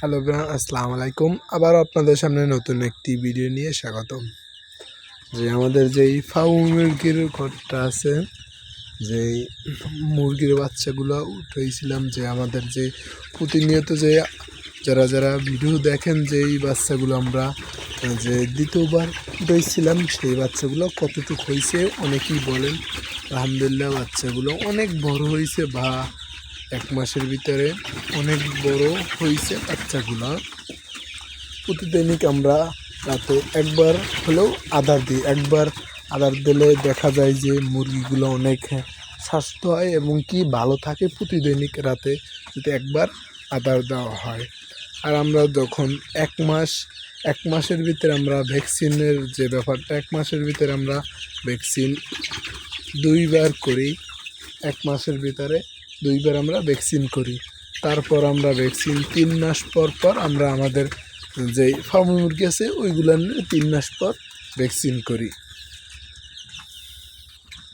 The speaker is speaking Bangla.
হ্যালো এভরিওয়ান, আসসালামু আলাইকুম। আবার আপনাদের সামনে নতুন একটি ভিডিও নিয়ে স্বাগতম। যে আমাদের যেই ফার্ম মুরগির ঘরটা আছে, যেই মুরগির বাচ্চাগুলো উঠাইছিলাম, যে আমাদের যে প্রতিনিয়ত যে যারা ভিডিও দেখেন, যে এই বাচ্চাগুলো আমরা যে দ্বিতীয়বার উঠাইছিলাম, সেই বাচ্চাগুলো কতটুকু হয়েছে অনেকেই বলেন। আলহামদুলিল্লাহ, বাচ্চাগুলো অনেক বড় হয়েছে, বা 1 মাসের ভিতরে অনেক বড় হয়েছে বাচ্চাগুলো। প্রতিদিনই আমরা রাতে একবার হলেও আদার দিই। একবার আদার দিলে দেখা যায় যে মুরগিগুলো অনেক স্বাস্থ্য হয় এবং কি ভালো থাকে। প্রতিদিনই রাতে যদি একবার আদার দেওয়া হয়। আর আমরা যখন 1 মাসের ভিতরে আমরা ভ্যাকসিনের যে ব্যাপারটা, 1 মাসের ভিতরে আমরা ভ্যাকসিন 2বার করি। 1 মাসের ভিতরে 2বার আমরা ভ্যাকসিন করি। তারপর আমরা ভ্যাকসিন 3 মাস পর পর আমরা আমাদের যে ফার্ম মুরগি আছে ওইগুলো 3 মাস পর ভ্যাকসিন করি।